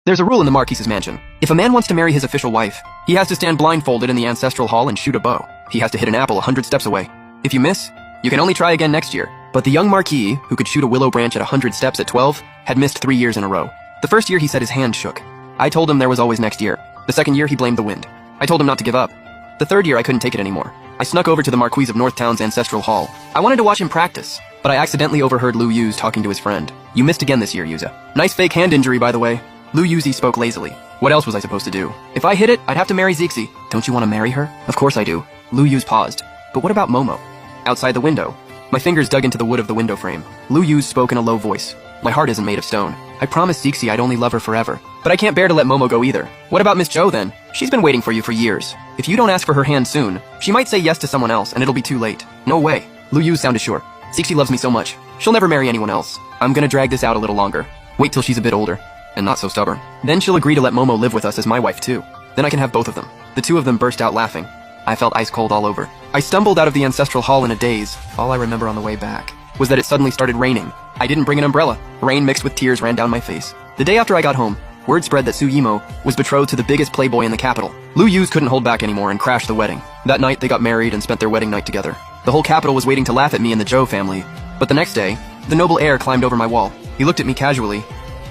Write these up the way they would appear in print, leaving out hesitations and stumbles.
There's a rule in the Marquis's mansion. If a man wants to marry his official wife, he has to stand blindfolded in the ancestral hall and shoot a bow. He has to hit an apple 100 steps away. If you miss, you can only try again next year. But the young Marquis, who could shoot a willow branch at 100 steps at 12, had missed 3 years in a row. The first year he said his hand shook. I told him there was always next year. The second year he blamed the wind. I told him not to give up. The third year I couldn't take it anymore. I snuck over to the Marquis of Northtown's ancestral hall. I wanted to watch him practice, but I accidentally overheard Lu Yu's talking to his friend. You missed again this year, Yuza. Nice fake hand injury, by the way. Lu Yuzi spoke lazily. What else was I supposed to do? If I hit it, I'd have to marry Zixi. Don't you want to marry her? Of course I do. Lu Yuz paused. But what about Momo? Outside the window. My fingers dug into the wood of the window frame. Lu Yuz spoke in a low voice. My heart isn't made of stone. I promised Zixi I'd only love her forever. But I can't bear to let Momo go either. What about Miss Jo then? She's been waiting for you for years. If you don't ask for her hand soon, she might say yes to someone else and it'll be too late. No way. Lu Yuz sounded sure. Zixi loves me so much. She'll never marry anyone else. I'm gonna drag this out a little longer. Wait till she's a bit older. And not so stubborn. Then she'll agree to let Momo live with us as my wife too. Then I can have both of them. The two of them burst out laughing. I felt ice cold all over. I stumbled out of the ancestral hall in a daze. All I remember on the way back was that it suddenly started raining. I didn't bring an umbrella. Rain mixed with tears ran down my face. The day after I got home, word spread that Su Yimo was betrothed to the biggest playboy in the capital. Lu Yuz couldn't hold back anymore and crashed the wedding. That night they got married and spent their wedding night together. The whole capital was waiting to laugh at me and the Jo family. But the next day, the noble heir climbed over my wall. He looked at me casually.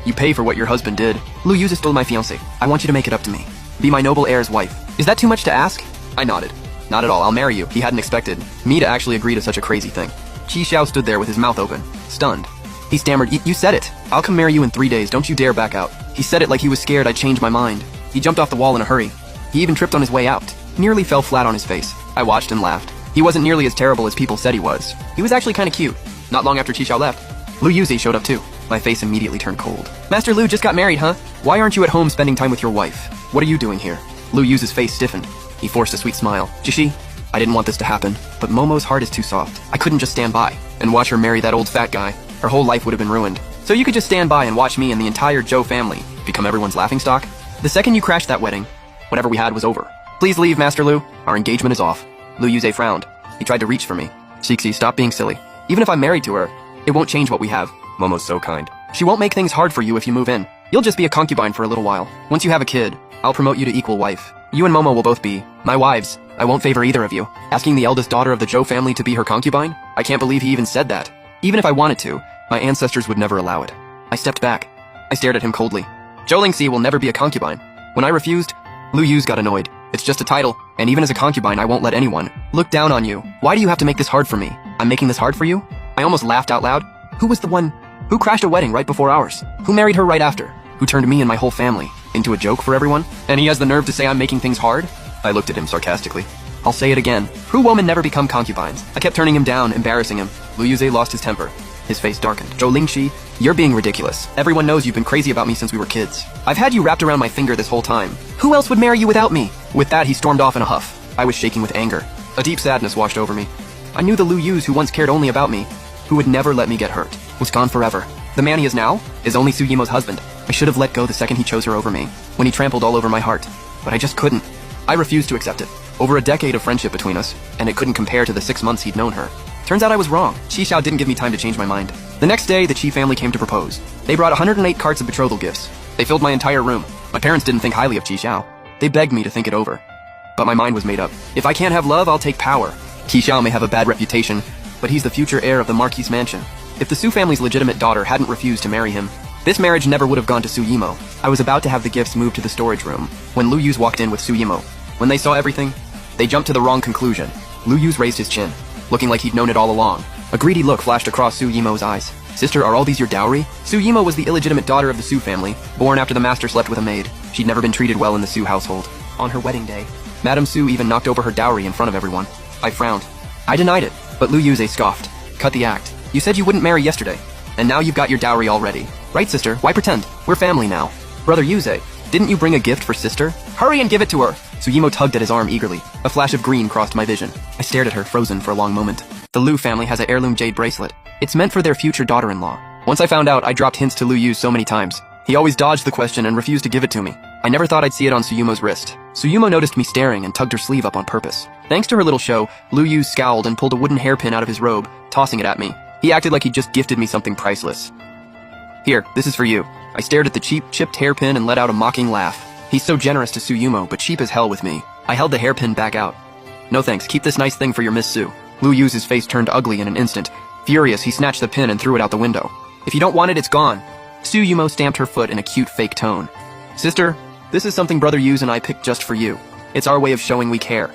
You pay for what your husband did. Lu Yuz is still my fiancé. I want you to make it up to me. Be my noble heir's wife. Is that too much to ask? I nodded. Not at all, I'll marry you. He hadn't expected me to actually agree to such a crazy thing. Qi Xiao stood there with his mouth open, stunned. He stammered, You said it. I'll come marry you in 3 days, don't you dare back out. He said it like he was scared I'd change my mind. He jumped off the wall in a hurry. He even tripped on his way out. Nearly fell flat on his face. I watched and laughed. He wasn't nearly as terrible as people said he was. He was actually kinda cute. Not long after Qi Xiao left, Lu Yuzi showed up too. My face immediately turned cold. Master Lu just got married, huh? Why aren't you at home spending time with your wife? What are you doing here? Lu Yuzi's face stiffened. He forced a sweet smile. Jishi, I didn't want this to happen, but Momo's heart is too soft. I couldn't just stand by and watch her marry that old fat guy. Her whole life would have been ruined. So you could just stand by and watch me and the entire Jo family become everyone's laughingstock? The second you crashed that wedding, whatever we had was over. Please leave, Master Lu. Our engagement is off. Lu Yuze frowned. He tried to reach for me. Zixi, stop being silly. Even if I'm married to her, it won't change what we have. Momo's so kind. She won't make things hard for you if you move in. You'll just be a concubine for a little while. Once you have a kid, I'll promote you to equal wife. You and Momo will both be my wives. I won't favor either of you. Asking the eldest daughter of the Jo family to be her concubine? I can't believe he even said that. Even if I wanted to, my ancestors would never allow it. I stepped back. I stared at him coldly. Jo Lingxi will never be a concubine. When I refused, Lu Yuz got annoyed. It's just a title, and even as a concubine, I won't let anyone look down on you. Why do you have to make this hard for me? I'm making this hard for you? I almost laughed out loud. Who was the one who crashed a wedding right before ours? Who married her right after? Who turned me and my whole family into a joke for everyone? And he has the nerve to say I'm making things hard? I looked at him sarcastically. I'll say it again. Who women never become concubines? I kept turning him down, embarrassing him. Lu Yuze lost his temper. His face darkened. Jo Lingxi, you're being ridiculous. Everyone knows you've been crazy about me since we were kids. I've had you wrapped around my finger this whole time. Who else would marry you without me? With that, he stormed off in a huff. I was shaking with anger. A deep sadness washed over me. I knew the Lu Yuz who once cared only about me, who would never let me get hurt, was gone forever. The man he is now is only Su Yimo's husband. I should have let go the second he chose her over me, when he trampled all over my heart. But I just couldn't. I refused to accept it. Over a decade of friendship between us, and it couldn't compare to the 6 months he'd known her. Turns out I was wrong. Qi Xiao didn't give me time to change my mind. The next day, the Qi family came to propose. They brought 108 carts of betrothal gifts. They filled my entire room. My parents didn't think highly of Qi Xiao. They begged me to think it over. But my mind was made up. If I can't have love, I'll take power. Qi Xiao may have a bad reputation, but he's the future heir of the Marquis mansion. If the Su family's legitimate daughter hadn't refused to marry him, this marriage never would have gone to Su Yimo. I was about to have the gifts moved to the storage room when Lu Yuz walked in with Su Yimo. When they saw everything, they jumped to the wrong conclusion. Lu Yuz raised his chin, looking like he'd known it all along. A greedy look flashed across Su Yimo's eyes. Sister, are all these your dowry? Su Yimo was the illegitimate daughter of the Su family, born after the master slept with a maid. She'd never been treated well in the Su household. On her wedding day, Madame Su even knocked over her dowry in front of everyone. I frowned. I denied it, but Lu Yuze scoffed. Cut the act. You said you wouldn't marry yesterday, and now you've got your dowry already. Right, sister? Why pretend? We're family now. Brother Yuze, didn't you bring a gift for sister? Hurry and give it to her! Suyimo tugged at his arm eagerly. A flash of green crossed my vision. I stared at her, frozen for a long moment. The Lu family has an heirloom jade bracelet. It's meant for their future daughter-in-law. Once I found out, I dropped hints to Lu Yu so many times. He always dodged the question and refused to give it to me. I never thought I'd see it on Suyumo's wrist. Suyumo noticed me staring and tugged her sleeve up on purpose. Thanks to her little show, Lu Yu scowled and pulled a wooden hairpin out of his robe, tossing it at me. He acted like he'd just gifted me something priceless. Here, this is for you. I stared at the cheap, chipped hairpin and let out a mocking laugh. He's so generous to Suyumo, but cheap as hell with me. I held the hairpin back out. No thanks, keep this nice thing for your Miss Sue. Lu Yu's face turned ugly in an instant. Furious, he snatched the pin and threw it out the window. If you don't want it, it's gone. Suyumo stamped her foot in a cute fake tone. Sister, this is something Brother Yu's and I picked just for you. It's our way of showing we care.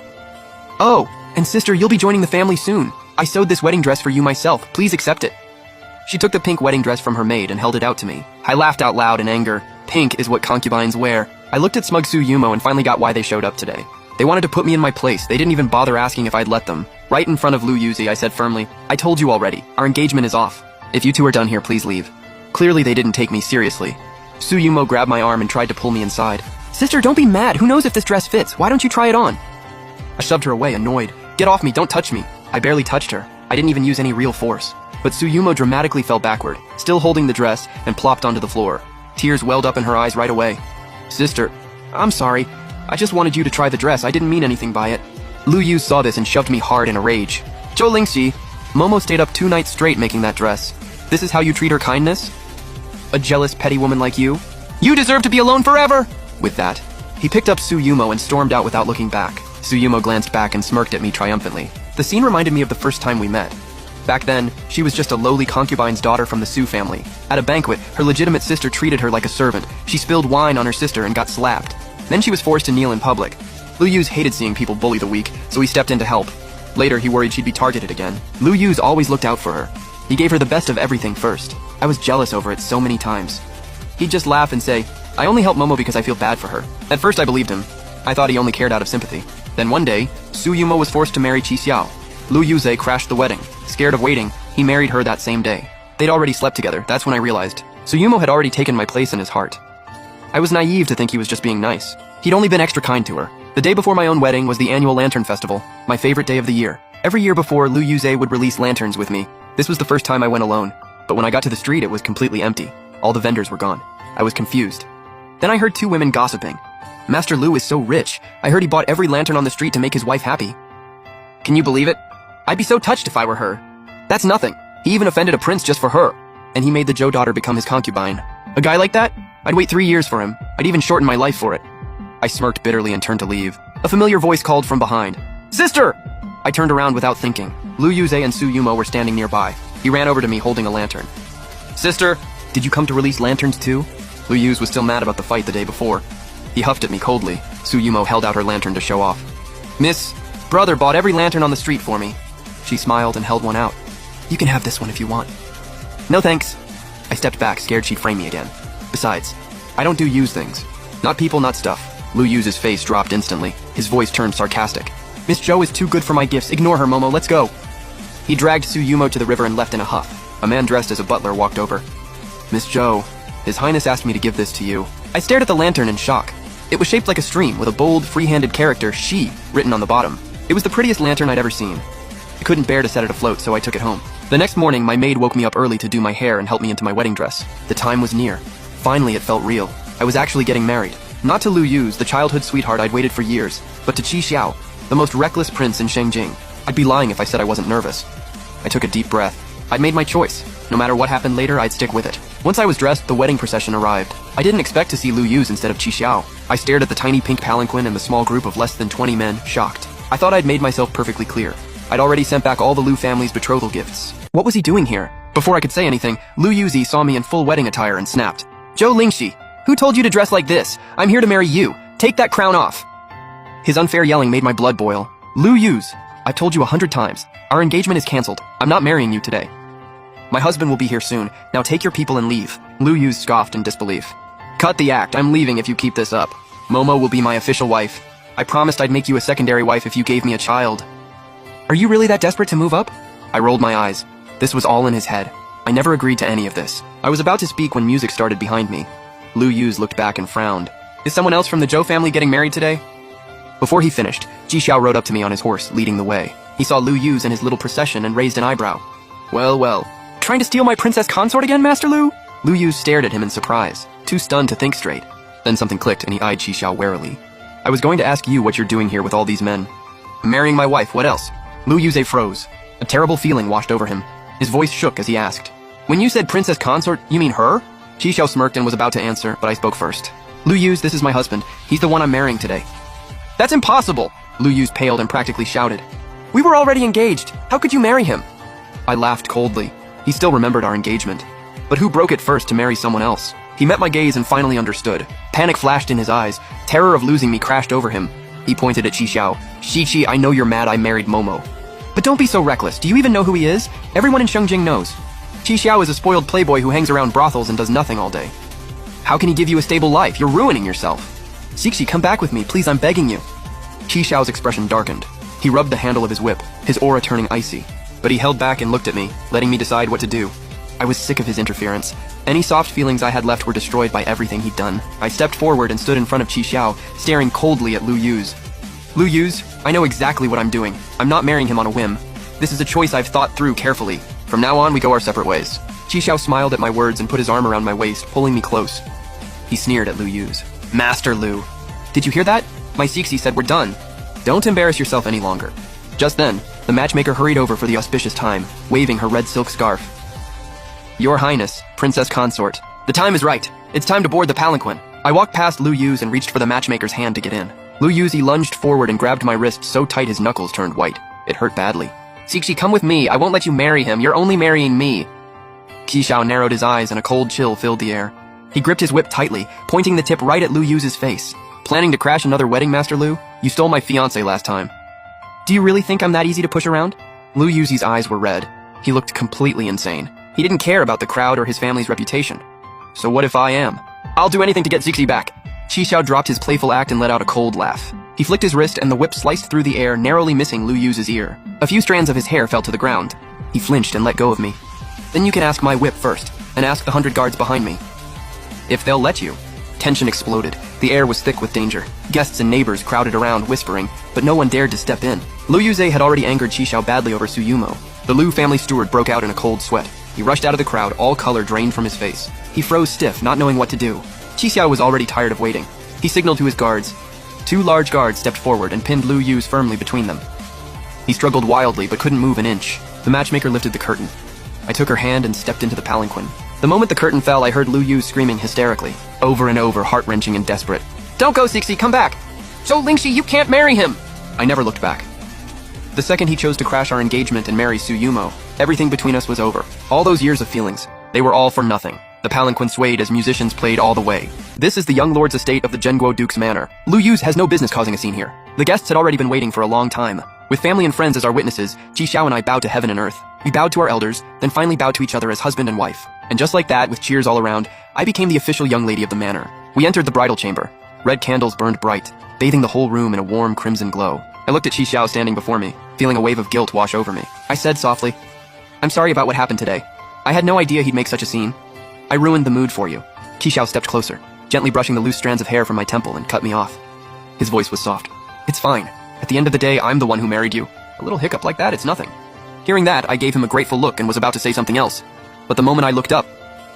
Oh, and sister, you'll be joining the family soon. I sewed this wedding dress for you myself. Please accept it. She took the pink wedding dress from her maid and held it out to me. I laughed out loud in anger. Pink is what concubines wear. I looked at smug Suyumo and finally got why they showed up today. They wanted to put me in my place. They didn't even bother asking if I'd let them. Right in front of Lu Yuzi, I said firmly, I told you already. Our engagement is off. If you two are done here, please leave. Clearly they didn't take me seriously. Suyumo grabbed my arm and tried to pull me inside. Sister, don't be mad. Who knows if this dress fits? Why don't you try it on? I shoved her away, annoyed. Get off me, don't touch me. I barely touched her. I didn't even use any real force. But Suyumo dramatically fell backward, still holding the dress, and plopped onto the floor. Tears welled up in her eyes right away. Sister, I'm sorry. I just wanted you to try the dress. I didn't mean anything by it. Lu Yu saw this and shoved me hard in a rage. Zhou Lingxi, Momo stayed up 2 nights straight making that dress. This is how you treat her kindness? A jealous, petty woman like you? You deserve to be alone forever! With that, he picked up Suyumo and stormed out without looking back. Suyumo glanced back and smirked at me triumphantly. The scene reminded me of the first time we met. Back then, she was just a lowly concubine's daughter from the Su family. At a banquet, her legitimate sister treated her like a servant. She spilled wine on her sister and got slapped. Then she was forced to kneel in public. Lu Yu's hated seeing people bully the weak, so he stepped in to help. Later, he worried she'd be targeted again. Lu Yu's always looked out for her. He gave her the best of everything first. I was jealous over it so many times. He'd just laugh and say, I only help Momo because I feel bad for her. At first I believed him. I thought he only cared out of sympathy. Then one day, Suyumo was forced to marry Qi Xiao. Lu Yuze crashed the wedding. Scared of waiting, he married her that same day. They'd already slept together. That's when I realized. Suyumo had already taken my place in his heart. I was naive to think he was just being nice. He'd only been extra kind to her. The day before my own wedding was the annual Lantern Festival, my favorite day of the year. Every year before, Lu Yuze would release lanterns with me. This was the first time I went alone. But when I got to the street, it was completely empty. All the vendors were gone. I was confused. Then I heard 2 women gossiping. Master Lu is so rich. I heard he bought every lantern on the street to make his wife happy. Can you believe it? I'd be so touched if I were her. That's nothing. He even offended a prince just for her. And he made the Zhou daughter become his concubine. A guy like that? I'd wait 3 years for him. I'd even shorten my life for it. I smirked bitterly and turned to leave. A familiar voice called from behind. Sister! I turned around without thinking. Lu Yuze and Suyumo were standing nearby. He ran over to me holding a lantern. Sister, did you come to release lanterns too? Lu Yu's was still mad about the fight the day before. He huffed at me coldly. Suyumo held out her lantern to show off. Miss, brother bought every lantern on the street for me. She smiled and held one out. You can have this one if you want. No thanks. I stepped back, scared she'd frame me again. Besides, I don't do used things. Not people, not stuff. Lu Yu's face dropped instantly. His voice turned sarcastic. Miss Zhou is too good for my gifts. Ignore her, Momo. Let's go. He dragged Suyumo to the river and left in a huff. A man dressed as a butler walked over. Miss Zhou, His Highness asked me to give this to you. I stared at the lantern in shock. It was shaped like a stream with a bold, free-handed character, she, written on the bottom. It was the prettiest lantern I'd ever seen. I couldn't bear to set it afloat, so I took it home. The next morning, my maid woke me up early to do my hair and help me into my wedding dress. The time was near. Finally, it felt real. I was actually getting married. Not to Lu Yu's, the childhood sweetheart I'd waited for years, but to Qi Xiao, the most reckless prince in Shengjing. I'd be lying if I said I wasn't nervous. I took a deep breath. I'd made my choice. No matter what happened later, I'd stick with it. Once I was dressed, the wedding procession arrived. I didn't expect to see Lu Yu's instead of Qi Xiao. I stared at the tiny pink palanquin and the small group of less than 20 men, shocked. I thought I'd made myself perfectly clear. I'd already sent back all the Lu family's betrothal gifts. What was he doing here? Before I could say anything, Lu Yuzi saw me in full wedding attire and snapped. Zhou Lingxi, who told you to dress like this? I'm here to marry you. Take that crown off. His unfair yelling made my blood boil. Lu Yu's, I've told you 100 times. Our engagement is canceled. I'm not marrying you today. My husband will be here soon. Now take your people and leave. Lu Yu's scoffed in disbelief. Cut the act. I'm leaving if you keep this up. Momo will be my official wife. I promised I'd make you a secondary wife if you gave me a child. Are you really that desperate to move up? I rolled my eyes. This was all in his head. I never agreed to any of this. I was about to speak when music started behind me. Lu Yu's looked back and frowned. Is someone else from the Zhou family getting married today? Before he finished, Qi Xiao rode up to me on his horse, leading the way. He saw Lu Yu's in his little procession and raised an eyebrow. Well, well. Trying to steal my princess consort again, Master Lu? Lu Yu stared at him in surprise, too stunned to think straight. Then something clicked and he eyed Qi Xiao warily. I was going to ask you what you're doing here with all these men. Marrying my wife, what else? Lu Yuze froze. A terrible feeling washed over him. His voice shook as he asked. When you said princess consort, you mean her? Xiao smirked and was about to answer, but I spoke first. Lu Yuz, this is my husband. He's the one I'm marrying today. That's impossible! Lu Yuz paled and practically shouted. We were already engaged. How could you marry him? I laughed coldly. He still remembered our engagement. But who broke it first to marry someone else? He met my gaze and finally understood. Panic flashed in his eyes. Terror of losing me crashed over him. He pointed at Xiao. Xiqi, I know you're mad I married Momo. But don't be so reckless. Do you even know who he is? Everyone in Shengjing knows. Xiao is a spoiled playboy who hangs around brothels and does nothing all day. How can he give you a stable life? You're ruining yourself. Xixi, come back with me, please, I'm begging you. Xiao's expression darkened. He rubbed the handle of his whip, his aura turning icy. But he held back and looked at me, letting me decide what to do. I was sick of his interference. Any soft feelings I had left were destroyed by everything he'd done. I stepped forward and stood in front of Xiao, staring coldly at Lu Yuz. Lu Yuz, I know exactly what I'm doing. I'm not marrying him on a whim. This is a choice I've thought through carefully. From now on, we go our separate ways. Xiao smiled at my words and put his arm around my waist, pulling me close. He sneered at Lu Yuz. Master Lu. Did you hear that? My Sixi said we're done. Don't embarrass yourself any longer. Just then, the matchmaker hurried over for the auspicious time, waving her red silk scarf. Your Highness, Princess Consort. The time is right. It's time to board the palanquin. I walked past Lu Yuz and reached for the matchmaker's hand to get in. Lu Yuz lunged forward and grabbed my wrist so tight his knuckles turned white. It hurt badly. Sixi, come with me. I won't let you marry him. You're only marrying me. Xiao narrowed his eyes and a cold chill filled the air. He gripped his whip tightly, pointing the tip right at Lu Yuz's face. Planning to crash another wedding, Master Lu? You stole my fiancé last time. Do you really think I'm that easy to push around? Lu Yuz's eyes were red. He looked completely insane. He didn't care about the crowd or his family's reputation. So what if I am? I'll do anything to get Xixi back. Xiao dropped his playful act and let out a cold laugh. He flicked his wrist and the whip sliced through the air, narrowly missing Lu Yuz's ear. A few strands of his hair fell to the ground. He flinched and let go of me. Then you can ask my whip first, and ask the 100 guards behind me. If they'll let you. Tension exploded. The air was thick with danger. Guests and neighbors crowded around, whispering, but no one dared to step in. Lu Yuze had already angered Xiao badly over Suyumo. The Lu family steward broke out in a cold sweat. He rushed out of the crowd, all color drained from his face. He froze stiff, not knowing what to do. Xiao was already tired of waiting. He signaled to his guards. 2 large guards stepped forward and pinned Lu Yuz firmly between them. He struggled wildly but couldn't move an inch. The matchmaker lifted the curtain. I took her hand and stepped into the palanquin. The moment the curtain fell, I heard Lu Yuz screaming hysterically, over and over, heart-wrenching and desperate. Don't go, Sixi, come back! Zhou Lingxi, you can't marry him! I never looked back. The second he chose to crash our engagement and marry Suyumo, everything between us was over. All those years of feelings, they were all for nothing. The palanquin swayed as musicians played all the way. This is the young lord's estate of the Zhenguo Duke's manor. Lu Yuz has no business causing a scene here. The guests had already been waiting for a long time. With family and friends as our witnesses, Ji Xiao and I bowed to heaven and earth. We bowed to our elders, then finally bowed to each other as husband and wife. And just like that, with cheers all around, I became the official young lady of the manor. We entered the bridal chamber. Red candles burned bright, bathing the whole room in a warm crimson glow. I looked at Ji Xiao standing before me, feeling a wave of guilt wash over me. I said softly, I'm sorry about what happened today. I had no idea he'd make such a scene. I ruined the mood for you. Ji Xiao stepped closer, gently brushing the loose strands of hair from my temple and cut me off. His voice was soft. It's fine. At the end of the day, I'm the one who married you. A little hiccup like that, it's nothing. Hearing that, I gave him a grateful look and was about to say something else. But the moment I looked up,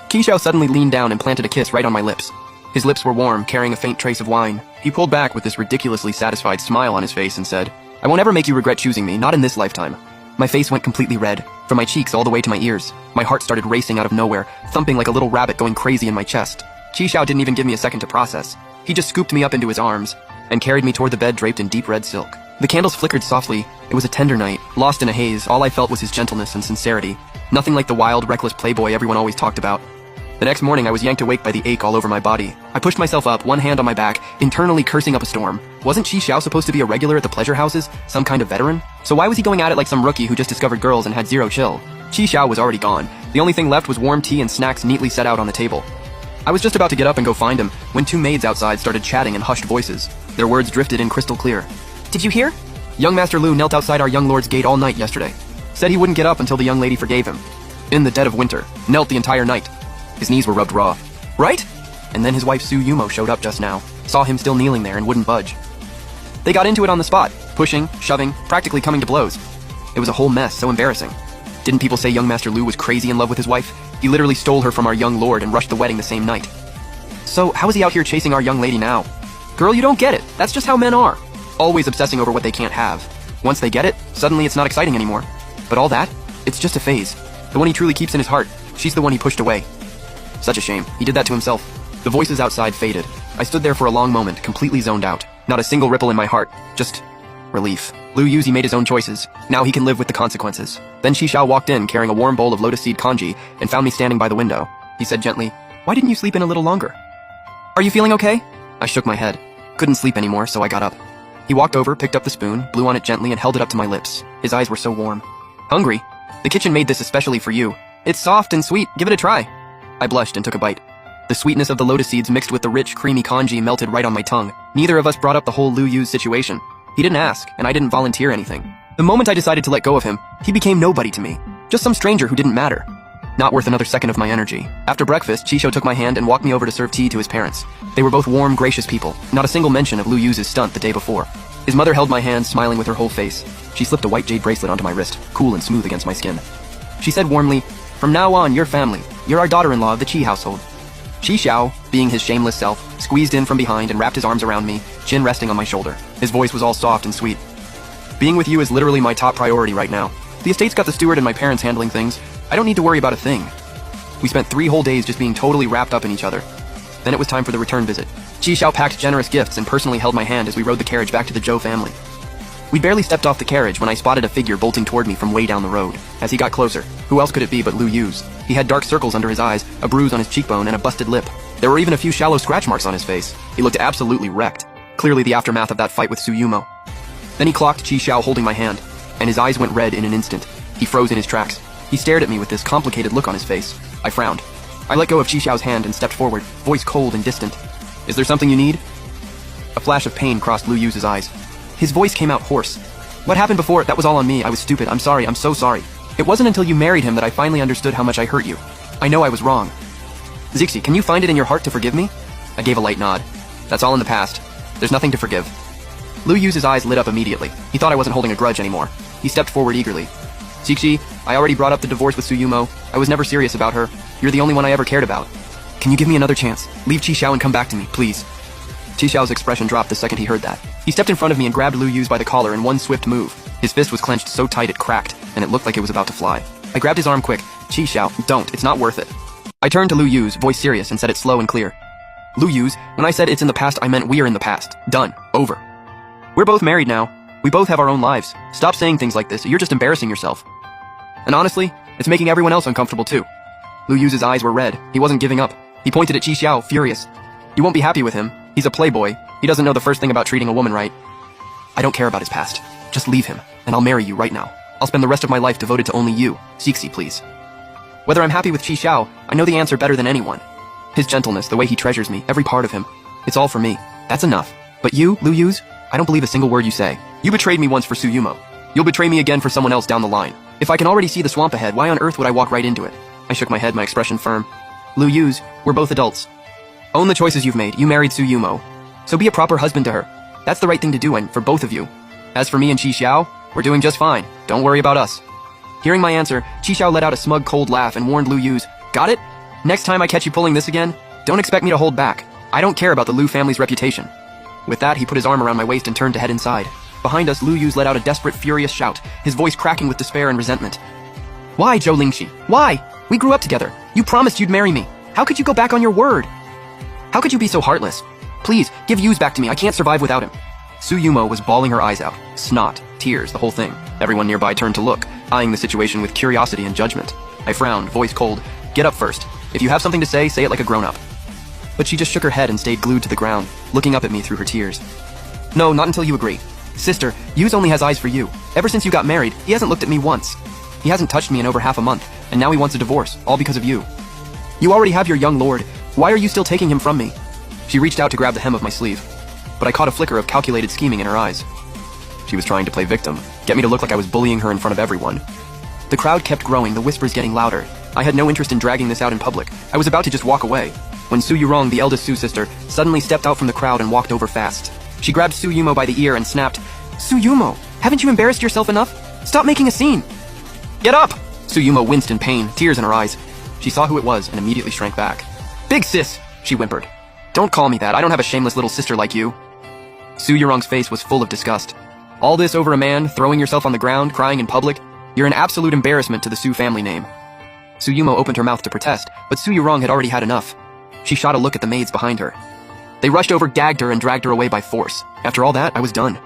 Ji Xiao suddenly leaned down and planted a kiss right on my lips. His lips were warm, carrying a faint trace of wine. He pulled back with this ridiculously satisfied smile on his face and said, I won't ever make you regret choosing me, not in this lifetime. My face went completely red, from my cheeks all the way to my ears. My heart started racing out of nowhere, thumping like a little rabbit going crazy in my chest. Ji Xiao didn't even give me a second to process. He just scooped me up into his arms and carried me toward the bed draped in deep red silk. The candles flickered softly. It was a tender night. Lost in a haze, all I felt was his gentleness and sincerity. Nothing like the wild, reckless playboy everyone always talked about. The next morning, I was yanked awake by the ache all over my body. I pushed myself up, one hand on my back, internally cursing up a storm. Wasn't Ji Xiao supposed to be a regular at the pleasure houses? Some kind of veteran? So why was he going at it like some rookie who just discovered girls and had zero chill? Ji Xiao was already gone. The only thing left was warm tea and snacks neatly set out on the table. I was just about to get up and go find him when 2 maids outside started chatting in hushed voices. Their words drifted in crystal clear. Did you hear? Young Master Lu knelt outside our young lord's gate all night yesterday. Said he wouldn't get up until the young lady forgave him. In the dead of winter. Knelt the entire night. His knees were rubbed raw. Right? And then his wife Su Yumo showed up just now. Saw him still kneeling there and wouldn't budge. They got into it on the spot. Pushing, shoving, practically coming to blows. It was a whole mess, so embarrassing. Didn't people say young Master Lu was crazy in love with his wife? He literally stole her from our young lord and rushed the wedding the same night. So how is he out here chasing our young lady now? Girl, you don't get it. That's just how men are. Always obsessing over what they can't have. Once they get it, suddenly it's not exciting anymore. But all that, it's just a phase. The one he truly keeps in his heart, she's the one he pushed away. Such a shame. He did that to himself. The voices outside faded. I stood there for a long moment, completely zoned out. Not a single ripple in my heart. Just relief. Lu Yuzi made his own choices. Now he can live with the consequences. Then Xiao walked in, carrying a warm bowl of lotus seed congee, and found me standing by the window. He said gently, "Why didn't you sleep in a little longer? Are you feeling okay?" I shook my head. Couldn't sleep anymore, so I got up. He walked over, picked up the spoon, blew on it gently, and held it up to my lips. His eyes were so warm. "Hungry? The kitchen made this especially for you. It's soft and sweet. Give it a try." I blushed and took a bite. The sweetness of the lotus seeds mixed with the rich, creamy congee melted right on my tongue. Neither of us brought up the whole Lu Yu's situation. He didn't ask, and I didn't volunteer anything. The moment I decided to let go of him, he became nobody to me. Just some stranger who didn't matter. Not worth another second of my energy. After breakfast, Chisho took my hand and walked me over to serve tea to his parents. They were both warm, gracious people. Not a single mention of Lu Yu's stunt the day before. His mother held my hand, smiling with her whole face. She slipped a white jade bracelet onto my wrist, cool and smooth against my skin. She said warmly, "From now on, you're family. You're our daughter-in-law of the Qi household." Xiao, being his shameless self, squeezed in from behind and wrapped his arms around me, chin resting on my shoulder. His voice was all soft and sweet. "Being with you is literally my top priority right now. The estate's got the steward and my parents handling things. I don't need to worry about a thing." We spent 3 whole days just being totally wrapped up in each other. Then it was time for the return visit. Xiao packed generous gifts and personally held my hand as we rode the carriage back to the Zhou family. We barely stepped off the carriage when I spotted a figure bolting toward me from way down the road. As he got closer, who else could it be but Lu Yu's? He had dark circles under his eyes, a bruise on his cheekbone, and a busted lip. There were even a few shallow scratch marks on his face. He looked absolutely wrecked. Clearly the aftermath of that fight with Tsuyumo. Then he clocked Xiao holding my hand, and his eyes went red in an instant. He froze in his tracks. He stared at me with this complicated look on his face. I frowned. I let go of Xiao's hand and stepped forward, voice cold and distant. "Is there something you need?" A flash of pain crossed Lu Yu's eyes. His voice came out hoarse. "What happened before? That was all on me. I was stupid. I'm sorry. I'm so sorry. It wasn't until you married him that I finally understood how much I hurt you. I know I was wrong. Zixi, can you find it in your heart to forgive me?" I gave a light nod. "That's all in the past. There's nothing to forgive." Lu Yu's eyes lit up immediately. He thought I wasn't holding a grudge anymore. He stepped forward eagerly. "Zixi, I already brought up the divorce with Tsuyumo. I was never serious about her. You're the only one I ever cared about. Can you give me another chance? Leave Xiao and come back to me, please." Xiao's expression dropped the second he heard that. He stepped in front of me and grabbed Lu Yu's by the collar in one swift move. His fist was clenched so tight it cracked, and it looked like it was about to fly. I grabbed his arm quick. "Xiao, don't. It's not worth it." I turned to Lu Yu's, voice serious, and said it slow and clear. "Lu Yu's, when I said it's in the past, I meant we're in the past. Done. Over. We're both married now. We both have our own lives. Stop saying things like this. You're just embarrassing yourself. And honestly, it's making everyone else uncomfortable too." Lu Yu's eyes were red. He wasn't giving up. He pointed at Xiao, furious. "You won't be happy with him. He's a playboy. He doesn't know the first thing about treating a woman right. I don't care about his past. Just leave him, and I'll marry you right now. I'll spend the rest of my life devoted to only you. Zixi, please." Whether I'm happy with Xiao, I know the answer better than anyone. His gentleness, the way he treasures me, every part of him. It's all for me. That's enough. But you, Lu Yu's, I don't believe a single word you say. You betrayed me once for Tsuyumo. You'll betray me again for someone else down the line. If I can already see the swamp ahead, why on earth would I walk right into it? I shook my head, my expression firm. Lu Yu's, we're both adults. Own the choices you've made. You married Tsuyumo. So be a proper husband to her. That's the right thing to do, and for both of you. As for me and Xiao, we're doing just fine. Don't worry about us. Hearing my answer, Xiao let out a smug, cold laugh and warned Lu Yu's, "Got it? Next time I catch you pulling this again, don't expect me to hold back. I don't care about the Lu family's reputation." With that, he put his arm around my waist and turned to head inside. Behind us, Lu Yu's let out a desperate, furious shout, his voice cracking with despair and resentment. "Why, Zhou Lingxi? Why? We grew up together. You promised you'd marry me. How could you go back on your word? How could you be so heartless? Please, give Yu's back to me. I can't survive without him." Tsuyumo was bawling her eyes out. Snot, tears, the whole thing. Everyone nearby turned to look, eyeing the situation with curiosity and judgment. I frowned, voice cold. "Get up first. If you have something to say it like a grown-up." But she just shook her head and stayed glued to the ground, looking up at me through her tears. "No, not until you agree. Sister, Yu's only has eyes for you. Ever since you got married, he hasn't looked at me once. He hasn't touched me in over half a month, and now he wants a divorce, all because of you. You already have your young lord. Why are you still taking him from me?" She reached out to grab the hem of my sleeve, but I caught a flicker of calculated scheming in her eyes. She was trying to play victim, get me to look like I was bullying her in front of everyone. The crowd kept growing, the whispers getting louder. I had no interest in dragging this out in public. I was about to just walk away, when Su Yurong, the eldest Su sister, suddenly stepped out from the crowd and walked over fast. She grabbed Su Yumo by the ear and snapped, "Su Yumo, haven't you embarrassed yourself enough? Stop making a scene." "Get up!" Su Yumo winced in pain, tears in her eyes. She saw who it was and immediately shrank back. "Big sis," she whimpered. "Don't call me that. I don't have a shameless little sister like you." Su Yurong's face was full of disgust. "All this over a man, throwing yourself on the ground, crying in public? You're an absolute embarrassment to the Su family name." Suyumo opened her mouth to protest, but Suyurong had already had enough. She shot a look at the maids behind her. They rushed over, gagged her, and dragged her away by force. After all that, I was done.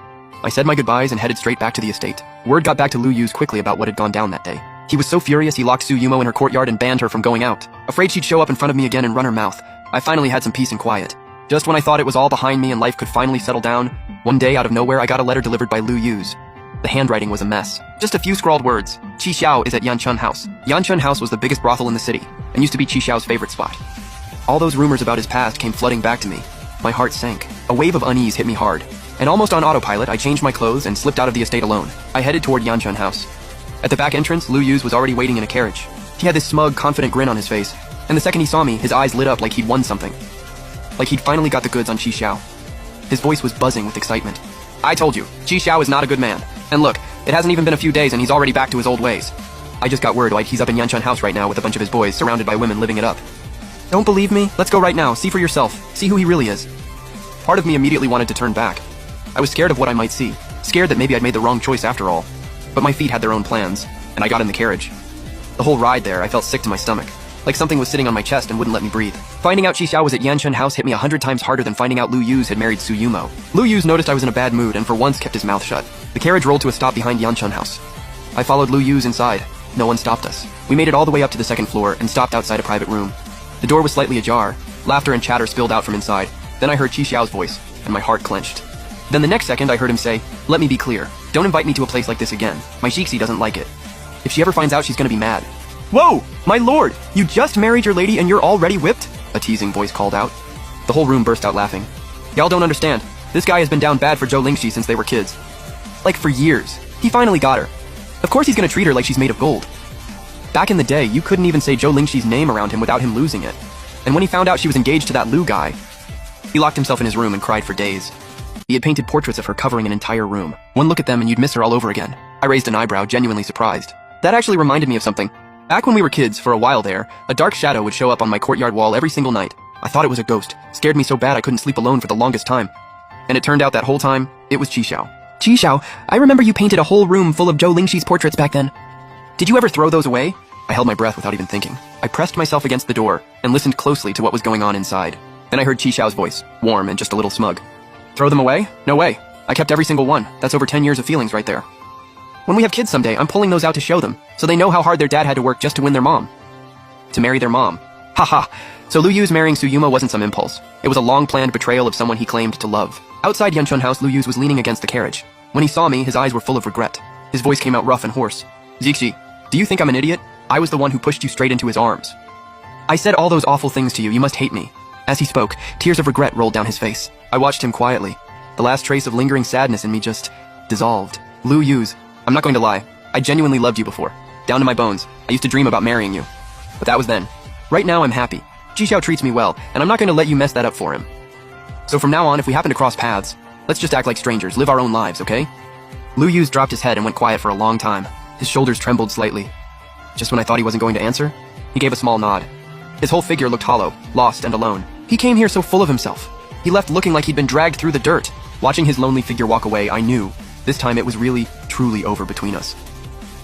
I said my goodbyes and headed straight back to the estate. Word got back to Lu Yu's quickly about what had gone down that day. He was so furious he locked Suyumo in her courtyard and banned her from going out. Afraid she'd show up in front of me again and run her mouth, I finally had some peace and quiet. Just when I thought it was all behind me and life could finally settle down, one day out of nowhere I got a letter delivered by Lu Yu's. The handwriting was a mess. Just a few scrawled words. Qi Xiao is at Yanchun House. Yanchun House was the biggest brothel in the city, and used to be Qi Xiao's favorite spot. All those rumors about his past came flooding back to me. My heart sank. A wave of unease hit me hard. And almost on autopilot, I changed my clothes and slipped out of the estate alone. I headed toward Yanchun House. At the back entrance, Lu Yu's was already waiting in a carriage. He had this smug, confident grin on his face, and the second he saw me, his eyes lit up like he'd won something. Like he'd finally got the goods on Qi Xiao. His voice was buzzing with excitement. I told you, Qi Xiao is not a good man. And look, it hasn't even been a few days and he's already back to his old ways. I just got word like he's up in Yanchun House right now with a bunch of his boys, surrounded by women living it up. Don't believe me? Let's go right now, see for yourself, see who he really is. Part of me immediately wanted to turn back. I was scared of what I might see, scared that maybe I'd made the wrong choice after all. But my feet had their own plans, and I got in the carriage. The whole ride there, I felt sick to my stomach, like something was sitting on my chest and wouldn't let me breathe. Finding out Qi Xiao was at Yanchun House hit me 100 times harder than finding out Lu Yu's had married Suyumo. Lu Yu's noticed I was in a bad mood and for once kept his mouth shut. The carriage rolled to a stop behind Yanchun House. I followed Lu Yu's inside. No one stopped us. We made it all the way up to the second floor and stopped outside a private room. The door was slightly ajar. Laughter and chatter spilled out from inside. Then I heard Qi Xiao's voice, and my heart clenched. Then the next second I heard him say, "Let me be clear. Don't invite me to a place like this again. My Shixi doesn't like it. If she ever finds out, she's gonna be mad." "Whoa! My lord! You just married your lady and you're already whipped?" a teasing voice called out. The whole room burst out laughing. "Y'all don't understand. This guy has been down bad for Zhou Lingxi since they were kids. Like for years. He finally got her. Of course he's gonna treat her like she's made of gold. Back in the day, you couldn't even say Zhou Lingxi's name around him without him losing it. And when he found out she was engaged to that Lu guy, he locked himself in his room and cried for days. He had painted portraits of her covering an entire room. One look at them and you'd miss her all over again." I raised an eyebrow, genuinely surprised. That actually reminded me of something. Back when we were kids, for a while there, a dark shadow would show up on my courtyard wall every single night. I thought it was a ghost. Scared me so bad I couldn't sleep alone for the longest time. And it turned out that whole time, it was Qi Xiao. "Qi Xiao, I remember you painted a whole room full of Zhou Lingxi's portraits back then. Did you ever throw those away?" I held my breath without even thinking. I pressed myself against the door and listened closely to what was going on inside. Then I heard Qi Xiao's voice, warm and just a little smug. "Throw them away? No way. I kept every single one. That's over 10 years of feelings right there. When we have kids someday, I'm pulling those out to show them, so they know how hard their dad had to work just to win their mom. To marry their mom. Haha. So Lu Yu's marrying Suyumo wasn't some impulse. It was a long-planned betrayal of someone he claimed to love." Outside Yanchun House, Lu Yu's was leaning against the carriage. When he saw me, his eyes were full of regret. His voice came out rough and hoarse. "Zixi, do you think I'm an idiot? I was the one who pushed you straight into his arms. I said all those awful things to you. You must hate me." As he spoke, tears of regret rolled down his face. I watched him quietly. The last trace of lingering sadness in me just dissolved. "Lu Yu's, I'm not going to lie. I genuinely loved you before. Down to my bones. I used to dream about marrying you. But that was then. Right now I'm happy. Qi Xiao treats me well, and I'm not going to let you mess that up for him. So from now on, if we happen to cross paths, let's just act like strangers, live our own lives, okay?" Lu Yu's dropped his head and went quiet for a long time. His shoulders trembled slightly. Just when I thought he wasn't going to answer, he gave a small nod. His whole figure looked hollow, lost and alone. He came here so full of himself. He left looking like he'd been dragged through the dirt. Watching his lonely figure walk away, I knew this time it was really, truly over between us.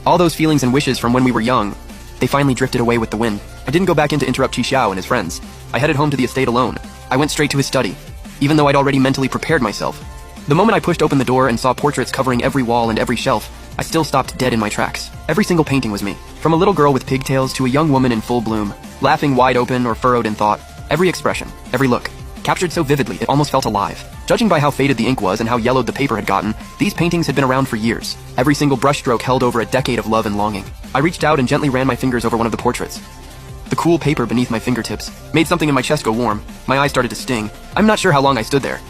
All those feelings and wishes from when we were young, they finally drifted away with the wind. I didn't go back in to interrupt Qi Xiao and his friends. I headed home to the estate alone. I went straight to his study, even though I'd already mentally prepared myself. The moment I pushed open the door and saw portraits covering every wall and every shelf, I still stopped dead in my tracks. Every single painting was me. From a little girl with pigtails to a young woman in full bloom, laughing wide open or furrowed in thought. Every expression, every look, captured so vividly it almost felt alive. Judging by how faded the ink was and how yellowed the paper had gotten, these paintings had been around for years. Every single brushstroke held over a decade of love and longing. I reached out and gently ran my fingers over one of the portraits. The cool paper beneath my fingertips made something in my chest go warm. My eyes started to sting. I'm not sure how long I stood there.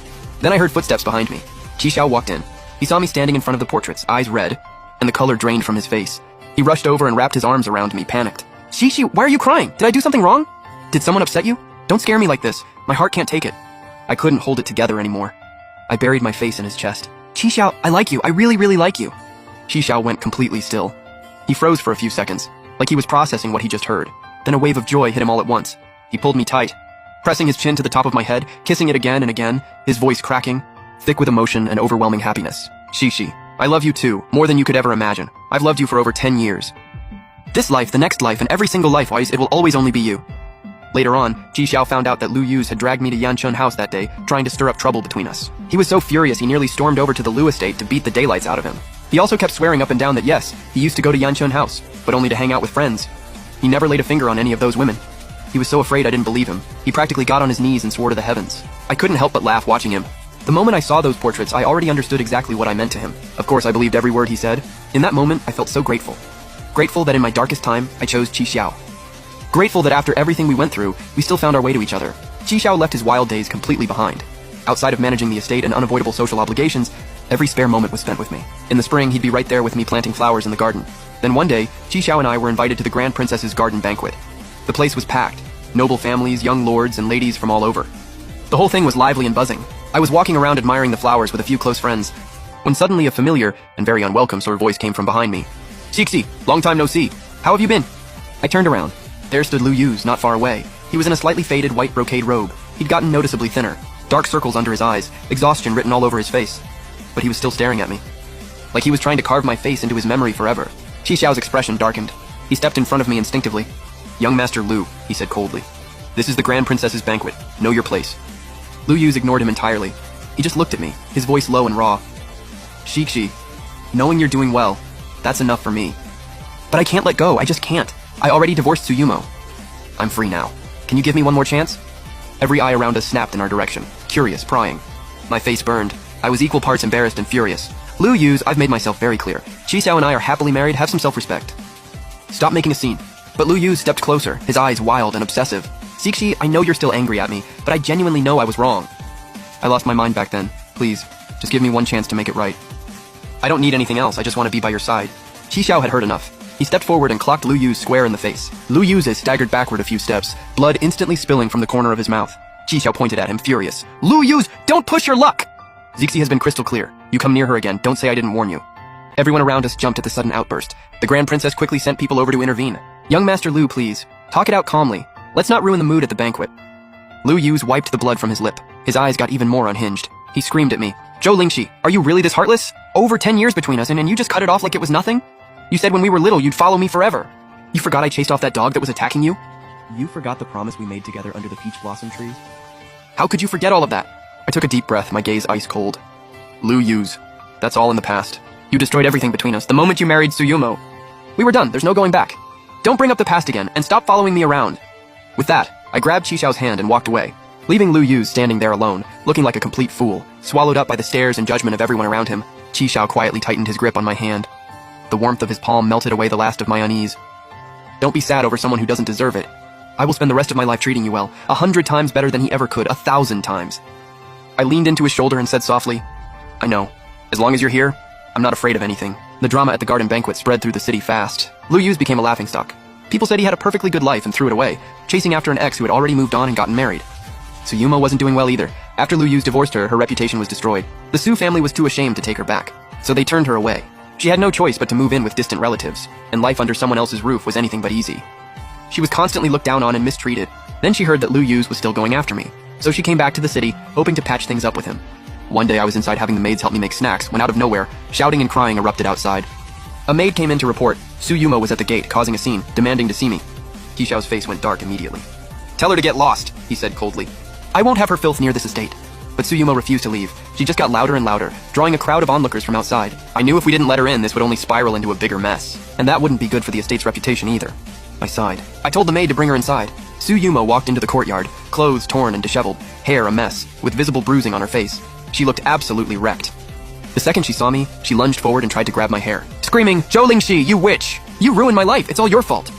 Then I heard footsteps behind me. Qi Xiao walked in. He saw me standing in front of the portraits, eyes red, and the color drained from his face. He rushed over and wrapped his arms around me, panicked. "Xixi, why are you crying? Did I do something wrong? Did someone upset you? Don't scare me like this. My heart can't take it." I couldn't hold it together anymore. I buried my face in his chest. "Qi Xiao, I like you. I really, really like you." Qi Xiao went completely still. He froze for a few seconds, like he was processing what he just heard. Then a wave of joy hit him all at once. He pulled me tight, pressing his chin to the top of my head, kissing it again and again, his voice cracking, thick with emotion and overwhelming happiness. "Xixi, I love you too, more than you could ever imagine. I've loved you for over 10 years. This life, the next life, and every single life-wise, it will always only be you. Later on, Ji Xiao found out that Lu Yu's had dragged me to Yanchun house that day, trying to stir up trouble between us. He was so furious he nearly stormed over to the Lu estate to beat the daylights out of him. He also kept swearing up and down that yes, he used to go to Yanchun house, but only to hang out with friends. He never laid a finger on any of those women. He was so afraid I didn't believe him. He practically got on his knees and swore to the heavens. I couldn't help but laugh watching him. The moment I saw those portraits, I already understood exactly what I meant to him. Of course, I believed every word he said. In that moment, I felt so grateful. Grateful that in my darkest time, I chose Qi Xiao. Grateful that after everything we went through, we still found our way to each other. Qi Xiao left his wild days completely behind. Outside of managing the estate and unavoidable social obligations, every spare moment was spent with me. In the spring, he'd be right there with me planting flowers in the garden. Then one day, Qi Xiao and I were invited to the Grand Princess's garden banquet. The place was packed. Noble families, young lords, and ladies from all over. The whole thing was lively and buzzing. I was walking around admiring the flowers with a few close friends, when suddenly a familiar and very unwelcome sort of voice came from behind me. "Xixi, long time no see. How have you been?" I turned around. There stood Lu Yu's not far away. He was in a slightly faded white brocade robe. He'd gotten noticeably thinner, dark circles under his eyes, exhaustion written all over his face. But he was still staring at me, like he was trying to carve my face into his memory forever. Qi Xiao's expression darkened. He stepped in front of me instinctively. "Young Master Lu," he said coldly. "This is the Grand Princess's banquet. Know your place." Lu Yu's ignored him entirely. He just looked at me, his voice low and raw. "Xixi, knowing you're doing well, that's enough for me. But I can't let go, I just can't. I already divorced Tsuyumo. I'm free now. Can you give me one more chance?" Every eye around us snapped in our direction, curious, prying. My face burned. I was equal parts embarrassed and furious. "Lu Yu's, I've made myself very clear. Qi Xiao and I are happily married, have some self-respect. Stop making a scene." But Lu Yu stepped closer, his eyes wild and obsessive. "Xixi, I know you're still angry at me, but I genuinely know I was wrong. I lost my mind back then. Please, just give me one chance to make it right. I don't need anything else, I just want to be by your side." Qi Xiao had heard enough. He stepped forward and clocked Lu Yu square in the face. Lu Yu staggered backward a few steps, blood instantly spilling from the corner of his mouth. Qi Xiao pointed at him, furious. "Lu Yu, don't push your luck!" "Xixi has been crystal clear. You come near her again, don't say I didn't warn you." Everyone around us jumped at the sudden outburst. The Grand Princess quickly sent people over to intervene. "Young Master Lu, please. Talk it out calmly. Let's not ruin the mood at the banquet." Lu Yu wiped the blood from his lip. His eyes got even more unhinged. He screamed at me. "Zhou Lingxi, are you really this heartless? Over 10 years between us and you just cut it off like it was nothing? You said when we were little you'd follow me forever. You forgot I chased off that dog that was attacking you? You forgot the promise we made together under the peach blossom trees? How could you forget all of that?" I took a deep breath, my gaze ice cold. "Lu Yu's. That's all in the past. You destroyed everything between us the moment you married Tsuyumo. We were done, there's no going back. Don't bring up the past again, and stop following me around." With that, I grabbed Qi Xiao's hand and walked away, leaving Lu Yu standing there alone, looking like a complete fool, swallowed up by the stares and judgment of everyone around him. Qi Xiao quietly tightened his grip on my hand. The warmth of his palm melted away the last of my unease. "Don't be sad over someone who doesn't deserve it. I will spend the rest of my life treating you well, 100 times better than he ever could, 1,000 times. I leaned into his shoulder and said softly, "I know. As long as you're here, I'm not afraid of anything." The drama at the garden banquet spread through the city fast. Lu Yu's became a laughingstock. People said he had a perfectly good life and threw it away, chasing after an ex who had already moved on and gotten married. Tsuyumo wasn't doing well either. After Lu Yu's divorced her, her reputation was destroyed. The Su family was too ashamed to take her back, so they turned her away. She had no choice but to move in with distant relatives, and life under someone else's roof was anything but easy. She was constantly looked down on and mistreated. Then she heard that Lu Yu's was still going after me, so she came back to the city, hoping to patch things up with him. One day I was inside having the maids help me make snacks when out of nowhere, shouting and crying erupted outside. A maid came in to report. Tsuyumo was at the gate, causing a scene, demanding to see me. Qi Xiao's face went dark immediately. "Tell her to get lost," he said coldly. "I won't have her filth near this estate." But Tsuyumo refused to leave. She just got louder and louder, drawing a crowd of onlookers from outside. I knew if we didn't let her in, this would only spiral into a bigger mess. And that wouldn't be good for the estate's reputation either. I sighed. I told the maid to bring her inside. Tsuyumo walked into the courtyard, clothes torn and disheveled, hair a mess, with visible bruising on her face. She looked absolutely wrecked. The second she saw me, she lunged forward and tried to grab my hair, screaming, "Zhou Lingxi, you witch! You ruined my life, it's all your fault!"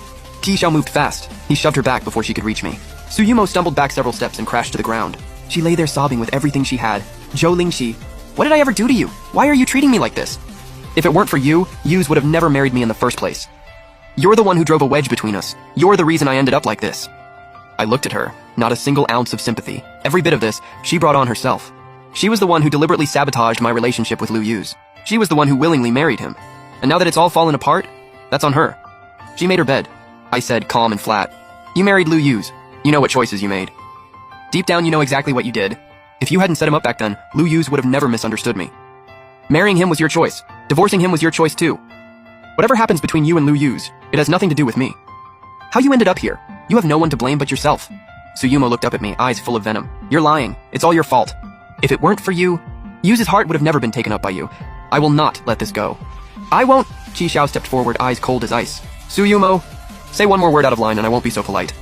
Qi Xiao moved fast. He shoved her back before she could reach me. Tsuyumo stumbled back several steps and crashed to the ground. She lay there sobbing with everything she had. "Zhou Lingxi, what did I ever do to you? Why are you treating me like this? If it weren't for you, Yus would have never married me in the first place. You're the one who drove a wedge between us. You're the reason I ended up like this." I looked at her, not a single ounce of sympathy. Every bit of this, she brought on herself. She was the one who deliberately sabotaged my relationship with Lu Yu's. She was the one who willingly married him. And now that it's all fallen apart, that's on her. She made her bed. I said, calm and flat. "You married Lu Yu's. You know what choices you made. Deep down, you know exactly what you did. If you hadn't set him up back then, Lu Yu's would have never misunderstood me. Marrying him was your choice. Divorcing him was your choice too. Whatever happens between you and Lu Yu's, it has nothing to do with me. How you ended up here? You have no one to blame but yourself. Suyumo looked up at me, eyes full of venom. You're lying. It's all your fault. If it weren't for you, Yu's heart would have never been taken up by you. I will not let this go. I won't. Chi Xiao stepped forward, eyes cold as ice. Suyumo, say one more word out of line and I won't be so polite.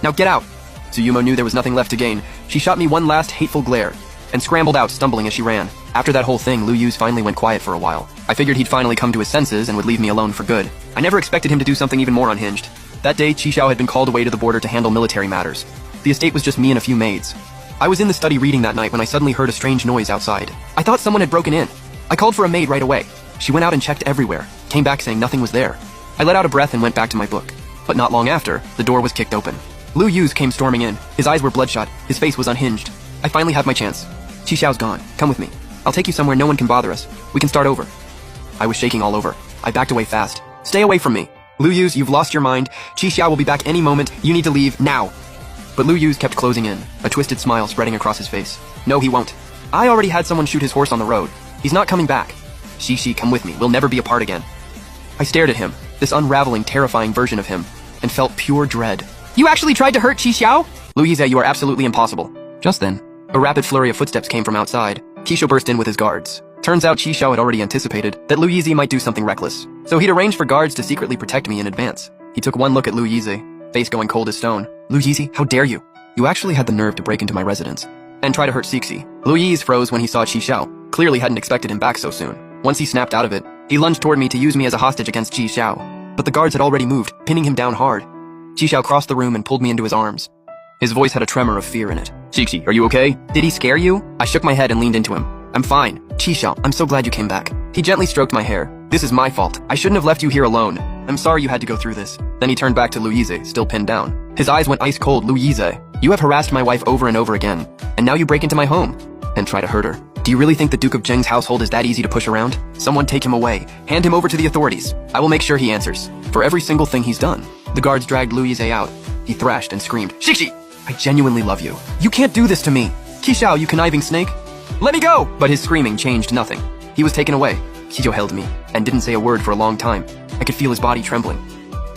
Now get out. Suyumo knew there was nothing left to gain. She shot me one last hateful glare and scrambled out, stumbling as she ran. After that whole thing, Lu Yu's finally went quiet for a while. I figured he'd finally come to his senses and would leave me alone for good. I never expected him to do something even more unhinged. That day, Chi Xiao had been called away to the border to handle military matters. The estate was just me and a few maids. I was in the study reading that night when I suddenly heard a strange noise outside. I thought someone had broken in. I called for a maid right away. She went out and checked everywhere, came back saying nothing was there. I let out a breath and went back to my book. But not long after, the door was kicked open. Lu Yu's came storming in. His eyes were bloodshot. His face was unhinged. I finally had my chance. Chi Xiao's gone. Come with me. I'll take you somewhere no one can bother us. We can start over. I was shaking all over. I backed away fast. Stay away from me. Lu Yu's, you've lost your mind. Chi Xiao will be back any moment. You need to leave now. But Lu Yu's kept closing in, a twisted smile spreading across his face. No, he won't. I already had someone shoot his horse on the road. He's not coming back. Shishi, come with me. We'll never be apart again. I stared at him, this unraveling, terrifying version of him, and felt pure dread. You actually tried to hurt Chi Xiao? Louise, you are absolutely impossible. Just then, a rapid flurry of footsteps came from outside. Kisho burst in with his guards. Turns out Chi Xiao had already anticipated that Lu Yizi might do something reckless, so he'd arranged for guards to secretly protect me in advance. He took one look at Lu Yizi, face going cold as stone. Lu Yizi, how dare you? You actually had the nerve to break into my residence and try to hurt Sixi. Lu Yizi froze when he saw Chi Xiao. Clearly hadn't expected him back so soon. Once he snapped out of it, he lunged toward me to use me as a hostage against Chi Xiao. But the guards had already moved, pinning him down hard. Chi Xiao crossed the room and pulled me into his arms. His voice had a tremor of fear in it. Sixi, are you okay? Did he scare you? I shook my head and leaned into him. I'm fine. Chi Xiao, I'm so glad you came back. He gently stroked my hair. This is my fault. I shouldn't have left you here alone. I'm sorry you had to go through this. Then he turned back to Louise, still pinned down. His eyes went ice cold. Louise, you have harassed my wife over and over again, and now you break into my home and try to hurt her. Do you really think the Duke of Zheng's household is that easy to push around? Someone take him away. Hand him over to the authorities. I will make sure he answers for every single thing he's done. The guards dragged Louise out. He thrashed and screamed, Shixi! I genuinely love you. You can't do this to me. Qishao, you conniving snake. Let me go! But his screaming changed nothing. He was taken away. Qishao held me and didn't say a word for a long time. I could feel his body trembling.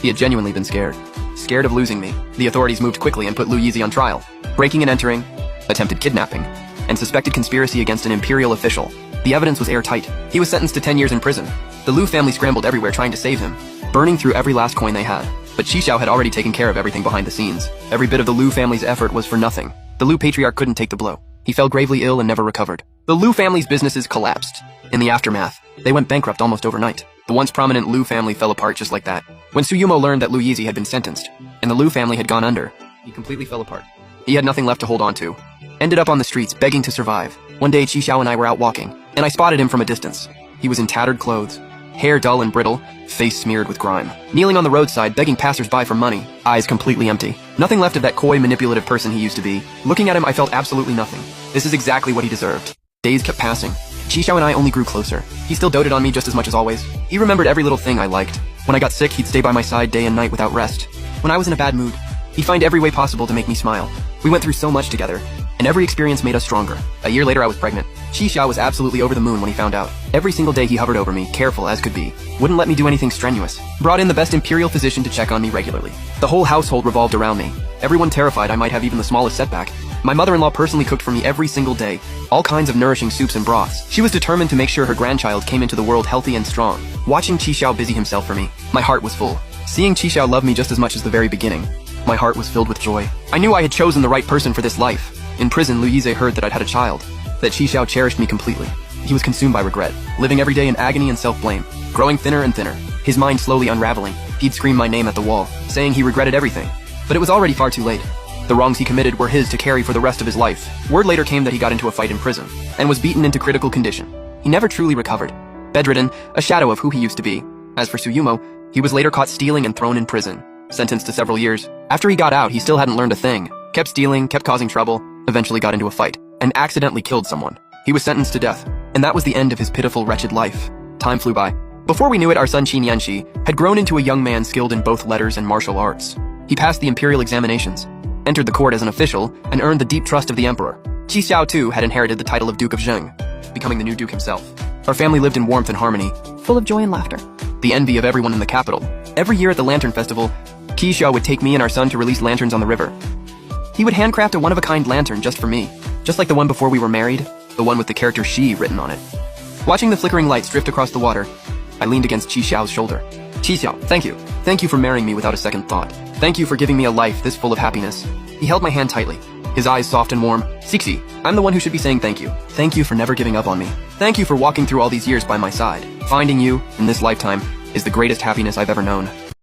He had genuinely been scared. Scared of losing me. The authorities moved quickly and put Lu Yizi on trial. Breaking and entering, attempted kidnapping, and suspected conspiracy against an imperial official. The evidence was airtight. He was sentenced to 10 years in prison. The Lu family scrambled everywhere trying to save him, burning through every last coin they had. But Qishao had already taken care of everything behind the scenes. Every bit of the Lu family's effort was for nothing. The Lu patriarch couldn't take the blow. He fell gravely ill and never recovered. The Lu family's businesses collapsed. In the aftermath, they went bankrupt almost overnight. The once prominent Lu family fell apart just like that. When Suyumo learned that Lu Yizi had been sentenced, and the Lu family had gone under, he completely fell apart. He had nothing left to hold on to. Ended up on the streets, begging to survive. One day, Qishao and I were out walking, and I spotted him from a distance. He was in tattered clothes, hair dull and brittle, face smeared with grime. Kneeling on the roadside, begging passers-by for money, eyes completely empty. Nothing left of that coy, manipulative person he used to be. Looking at him, I felt absolutely nothing. This is exactly what he deserved. Days kept passing. Qishao and I only grew closer. He still doted on me just as much as always. He remembered every little thing I liked. When I got sick, he'd stay by my side day and night without rest. When I was in a bad mood, he'd find every way possible to make me smile. We went through so much together, and every experience made us stronger. A year later, I was pregnant. Qishao was absolutely over the moon when he found out. Every single day he hovered over me, careful as could be. Wouldn't let me do anything strenuous. Brought in the best imperial physician to check on me regularly. The whole household revolved around me. Everyone terrified I might have even the smallest setback. My mother-in-law personally cooked for me every single day. All kinds of nourishing soups and broths. She was determined to make sure her grandchild came into the world healthy and strong. Watching Qishao busy himself for me, my heart was full. Seeing Qishao love me just as much as the very beginning, my heart was filled with joy. I knew I had chosen the right person for this life. In prison, Louise heard that I'd had a child, that Qishao cherished me completely. He was consumed by regret, living every day in agony and self-blame, growing thinner and thinner, his mind slowly unraveling. He'd scream my name at the wall, saying he regretted everything. But it was already far too late. The wrongs he committed were his to carry for the rest of his life. Word later came that he got into a fight in prison, and was beaten into critical condition. He never truly recovered. Bedridden, a shadow of who he used to be. As for Suyumo, he was later caught stealing and thrown in prison, sentenced to several years. After he got out, he still hadn't learned a thing. Kept stealing, kept causing trouble, eventually got into a fight, and accidentally killed someone. He was sentenced to death, and that was the end of his pitiful, wretched life. Time flew by. Before we knew it, our son Qin Yanxi had grown into a young man skilled in both letters and martial arts. He passed the imperial examinations, entered the court as an official, and earned the deep trust of the emperor. Qishao too had inherited the title of Duke of Zheng, becoming the new duke himself. Our family lived in warmth and harmony, full of joy and laughter. the envy of everyone in the capital. Every year at the Lantern Festival, Keisha would take me and our son to release lanterns on the river. He would handcraft a one-of-a-kind lantern just for me, just like the one before we were married, the one with the character She written on it. Watching the flickering lights drift across the water, I leaned against Qi Xiao's shoulder. Qi Xiao, thank you. Thank you for marrying me without a second thought. Thank you for giving me a life this full of happiness. He held my hand tightly, his eyes soft and warm. Sixi, I'm the one who should be saying thank you. Thank you for never giving up on me. Thank you for walking through all these years by my side. Finding you, in this lifetime, is the greatest happiness I've ever known.